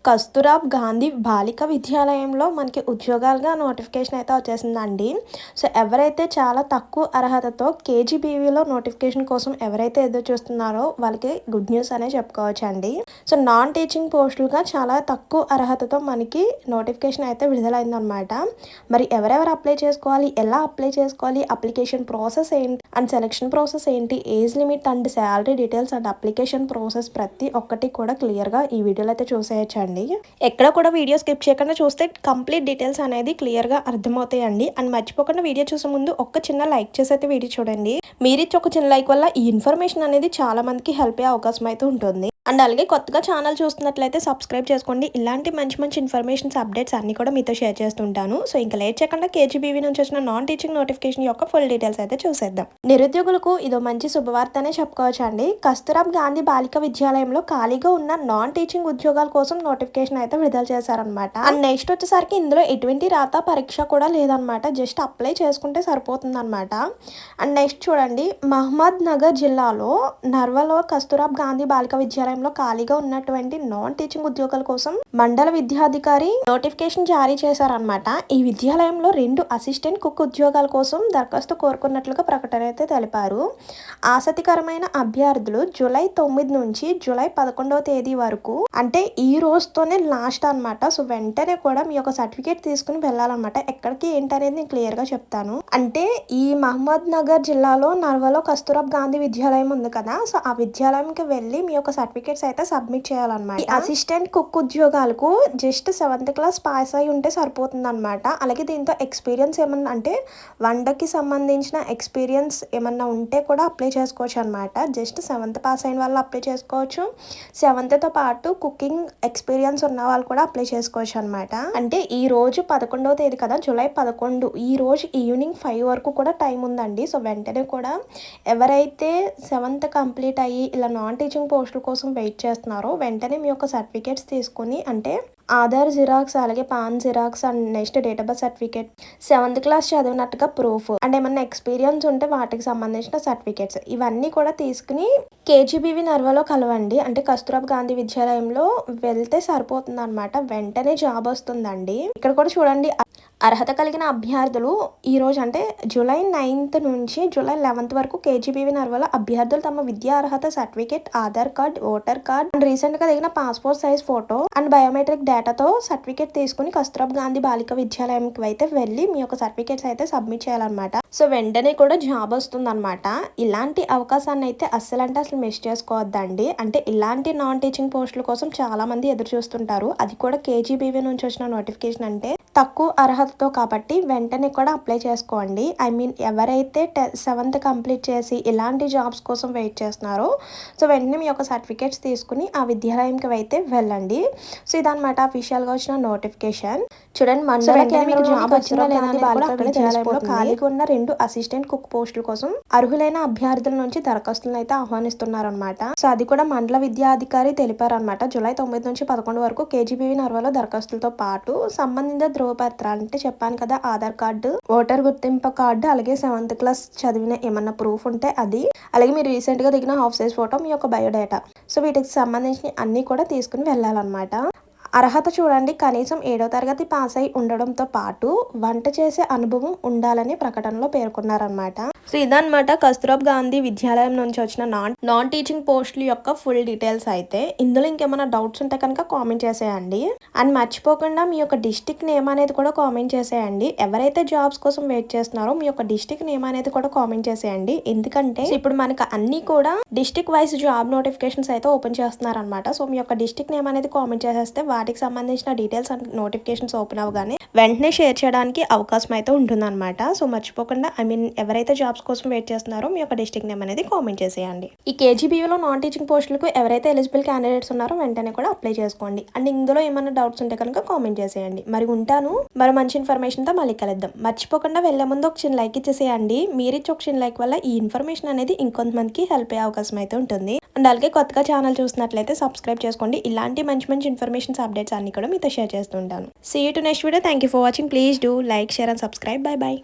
కస్తూరాబ్ గాంధీ బాలిక విద్యాలయంలో మనకి ఉద్యోగాలుగా నోటిఫికేషన్ అయితే వచ్చేసిందండి. సో, ఎవరైతే చాలా తక్కువ అర్హతతో కేజీబీవీలో నోటిఫికేషన్ కోసం ఎవరైతే ఎదురు చూస్తున్నారో వాళ్ళకి గుడ్ న్యూస్ అనే చెప్పుకోవచ్చండి. సో, నాన్ టీచింగ్ పోస్టులుగా చాలా తక్కువ అర్హతతో మనకి నోటిఫికేషన్ అయితే విడుదలైందనమాట. మరి ఎవరెవరు అప్లై చేసుకోవాలి? ఎలా అప్లై చేసుకోవాలి? అప్లికేషన్ ప్రాసెస్ ఏంటి? అండ్ సెలక్షన్ ప్రాసెస్ ఏంటి? Age limit and salary details and application process ప్రతి ఒక్కటి కూడా క్లియర్‌గా ఈ వీడియోలో అయితే చూసేయొచ్చండి. ఎక్కడ కూడా వీడియో స్కిప్ చేయకుండా చూస్తే కంప్లీట్ డీటెయిల్స్ అనేది క్లియర్‌గా అర్థమవుతాయండి. అండ్ మర్చిపోకుండా వీడియో చూసే ముందు ఒక్క చిన్న లైక్ చేసి అయితే వీడియో చూడండి. మీరిచ్చే ఒక చిన్న లైక్ వల్ల ఈ ఇన్ఫర్మేషన్ అనేది చాలా మందికి హెల్ప్ అయ్యే అవకాశం అయితే ఉంటుంది. అండ్ అలాగే కొత్తగా ఛానల్ చూస్తున్నట్లయితే సబ్స్క్రైబ్ చేసుకోండి. ఇలాంటి మంచి మంచి ఇన్ఫర్మేషన్స్ అప్డేట్స్ అన్ని కూడా మీతో షేర్ చేస్తుంటాను. సో ఇంకా లేట్ చేయకుండా కేజీబీవీ నుంచి వచ్చిన నాన్ టీచింగ్ నోటిఫికేషన్ యొక్క ఫుల్ డీటెయిల్స్ అయితే చూసేద్దాం. నిరుద్యోగులకు ఇదో మంచి శుభవార్త అనే చెప్పుకోవచ్చు అండి. కస్తూరాబ్ గాంధీ బాలిక విద్యాలయంలో ఖాళీగా ఉన్న నాన్ టీచింగ్ ఉద్యోగాల కోసం నోటిఫికేషన్ అయితే విడుదల చేశారనమాట. అండ్ నెక్స్ట్ వచ్చేసరికి ఇందులో ఎటువంటి రాత పరీక్ష కూడా లేదనమాట. జస్ట్ అప్లై చేసుకుంటే సరిపోతుంది అనమాట. అండ్ నెక్స్ట్ చూడండి, మహమ్మద్ నగర్ జిల్లాలో నర్వలో కస్తూరాబ్ గాంధీ బాలిక విద్యాలయం ఖాళీగా ఉన్నటువంటి నాన్ టీచింగ్ ఉద్యోగాల కోసం మండల విద్యాధికారి నోటిఫికేషన్ జారీ చేశారనమాట. ఈ విద్యాలయంలో 2 అసిస్టెంట్ కుక్ ఉద్యోగాల కోసం దరఖాస్తు కోరుకున్నట్లుగా ప్రకటన అయితే తెలిపారు. ఆసక్తికరమైన అభ్యర్థులు జూలై 9 నుంచి జూలై 11వ తేదీ వరకు, అంటే ఈ రోజుతోనే లాస్ట్ అనమాట. సో వెంటనే కూడా మీ యొక్క సర్టిఫికేట్ తీసుకుని వెళ్ళాలన్నమాట. ఎక్కడికి ఏంటనేది నేను క్లియర్ గా చెప్తాను. అంటే ఈ మహమ్మద్ నగర్ జిల్లాలో నర్వలో కస్తూరాబ్ గాంధీ విద్యాలయం ఉంది కదా, సో ఆ విద్యాలయంకి వెళ్ళి మీ యొక్క సర్టిఫికేట్స్ అయితే సబ్మిట్ చేయాలన్నమాట. అసిస్టెంట్ కుక్ ఉద్యోగాలకు జస్ట్ 7th క్లాస్ పాస్ అయి ఉంటే సరిపోతుంది అనమాట. అలాగే దీంతో ఎక్స్పీరియన్స్ ఏమన్నా, అంటే వంటకి సంబంధించిన ఎక్స్పీరియన్స్ ఏమన్నా ఉంటే కూడా అప్లై చేసుకోవచ్చు అనమాట. జస్ట్ 7th పాస్ అయిన వాళ్ళు అప్లై చేసుకోవచ్చు. 7th పాటు కుకింగ్ ఎక్స్పీరియన్స్ ఉన్న వాళ్ళు కూడా అప్లై చేసుకోవచ్చు అనమాట. అంటే ఈ రోజు 11వ తేదీ కదా, జూలై 11, ఈ రోజు ఈవినింగ్ 5 వరకు కూడా టైం ఉందండి. సో వెంటనే కూడా ఎవరైతే 7th కంప్లీట్ అయ్యి ఇలా నాన్ టీచింగ్ పోస్టుల కోసం వెయిట్ చేస్తున్నారో వెంటనే మీ యొక్క సర్టిఫికేట్స్ తీసుకుని, అంటే ఆధార్ జిరాక్స్, అలాగే PAN xerox and next date of birth certificate, 7th class చదివినట్టుగా ప్రూఫ్ అండ్ ఏమన్నా ఎక్స్పీరియన్స్ ఉంటే వాటికి సంబంధించిన సర్టిఫికేట్స్ ఇవన్నీ కూడా తీసుకుని కేజీబీవీ నర్వలో కలవండి. అంటే కస్తూరాబ్ గాంధీ విద్యాలయంలో వెళ్తే సరిపోతుంది అనమాట. వెంటనే జాబ్ వస్తుందండి. ఇక్కడ కూడా చూడండి, అర్హత కలిగిన అభ్యర్థులు ఈ రోజు అంటే జూలై 9th నుంచి జూలై 11th వరకు కేజీబీవీ నర్వలో అభ్యర్థులు తమ విద్యా అర్హత certificate, Aadhaar card, voter card and recent గా దిగిన passport size photo and biometric డేటాతో సర్టిఫికేట్ తీసుకుని కస్తూరాబ్ గాంధీ బాలిక విద్యాలయంకి అయితే వెళ్ళి మీ యొక్క సర్టిఫికేట్స్ అయితే సబ్మిట్ చేయాలన్నమాట. సో వెంటనే కూడా జాబ్ వస్తుంది అనమాట. ఇలాంటి అవకాశాన్ని అయితే అస్సలు మిస్ చేసుకోవద్దండి. అంటే ఇలాంటి నాన్ టీచింగ్ పోస్టుల కోసం చాలా మంది ఎదురు చూస్తుంటారు. అది కూడా కేజీబీవీ నుంచి వచ్చిన నోటిఫికేషన్ అంటే తక్కువ అర్హతతో కాబట్టి వెంటనే కూడా అప్లై చేసుకోండి. ఐ మీన్ ఎవరైతే 7th కంప్లీట్ చేసి ఇలాంటి జాబ్స్ కోసం వెయిట్ చేస్తున్నారో సో వెంటనే మీ యొక్క సర్టిఫికేట్స్ తీసుకుని ఆ విద్యాలయంకి అయితే వెళ్ళండి. సో ఇదన్నమాట అఫీషియల్గా వచ్చిన నోటిఫికేషన్. చూడండి, మండల కేంద్రంలో జాబ్ వచ్చిందా లేదా అనేది కూడా అక్కడే తెలిసిపోతుంది. ఖాళీగా ఉన్న 2 అసిస్టెంట్ కుక్ పోస్టుల కోసం అర్హులైన అభ్యర్థుల నుంచి దరఖాస్తులను అయితే ఆహ్వానిస్తున్నారు అనమాట. సో అది కూడా మండల విద్యాధికారి తెలిపారనమాట. జూలై 9 నుంచి 11 వరకు కేజీబీవీ నర్వలో దరఖాస్తులతో పాటు సంబంధిత ధ్రువపత్రాలు, అంటే చెప్పాను కదా, ఆధార్ కార్డు, ఓటర్ గుర్తింపు కార్డు, అలాగే 7th క్లాస్ చదివిన ఏమన్నా ప్రూఫ్ ఉంటే అది, అలాగే మీరు రీసెంట్ గా దిగిన హాఫ్ సైజ్ ఫోటో, మీ యొక్క బయోడేటా, సో వీటికి సంబంధించిన అన్ని కూడా తీసుకుని వెళ్ళాలన్నమాట. అర్హత చూడండి, కనీసం 7వ తరగతి పాస్ అయి ఉండడంతో పాటు వంట చేసే అనుభవం ఉండాలని ప్రకటనలో పేర్కొన్నారనమాట. సో ఇదన్నమాట కస్తూరాబ్ గాంధీ విద్యాలయం నుంచి వచ్చిన నాన్ టీచింగ్ పోస్టుల యొక్క ఫుల్ డీటెయిల్స్ అయితే. ఇందులో ఇంకేమైనా డౌట్స్ ఉంటే కనుక కామెంట్ చేసేయండి. అండ్ మర్చిపోకుండా మీ యొక్క డిస్ట్రిక్ట్ నేమ్ అనేది కూడా కామెంట్ చేసేయండి. ఎవరైతే జాబ్స్ కోసం వెయిట్ చేస్తున్నారో మీ యొక్క డిస్ట్రిక్ట్ నేమ్ అనేది కూడా కామెంట్ చేసేయండి. ఎందుకంటే ఇప్పుడు మనకు అన్ని కూడా డిస్ట్రిక్ట్ వైజ్ జాబ్ నోటిఫికేషన్స్ అయితే ఓపెన్ చేస్తున్నారు అనమాట. సో మీ యొక్క డిస్ట్రిక్ట్ నేమ్ అనేది కామెంట్ చేసేస్తే వాటికి సంబంధించిన డీటెయిల్స్ అండ్ నోటిఫికేషన్స్ ఓపెన్ అవగానే వెంటనే షేర్ చేయడానికి అవకాశం అయితే ఉంటుందన్నమాట. సో మర్చిపోకుండా, ఐ మీన్ ఎవరైతే జాబ్స్ కోసం వెయిట్ చేస్తున్నారో మీ యొక్క డిస్ట్రిక్ట్ నేమ్ అనేది కామెంట్ చేసేయండి. ఈ కేజీబీవీలో నాన్ టీచింగ్ పోస్టులకు ఎవరైతే ఎలిజిబుల్ క్యాండిడేట్స్ ఉన్నారో వెంటనే కూడా అప్లై చేసుకోండి. అండ్ ఇందులో ఏమైనా డౌట్స్ ఉంటే కనుక కామెంట్ చేసేయండి. మరి ఉంటాను, మరి మంచి ఇన్ఫర్మేషన్తో మళ్ళీ కలుద్దాం. మర్చిపోకుండా వెళ్లే ముందు ఒక చిన్న లైక్ ఇచ్చేసేయండి. మీరిచ్చే ఒక చిన్న లైక్ వల్ల ఈ ఇన్ఫర్మేషన్ అనేది ఇంకొంతమందికి హెల్ప్ అయ్యే అవకాశం అయితే ఉంటుంది. అండ్ అలాగే కొత్తగా ఛానల్ చూసినట్లయితే సబ్స్క్రైబ్ చేసుకోండి. ఇలాంటి మంచి మంచి ఇన్ఫర్మేషన్స్ అప్డేట్స్ అన్ని కూడా మీతో షేర్ చేస్తుంటాను. See you to next video. Thank you for watching. Please do like, share and subscribe. Bye by.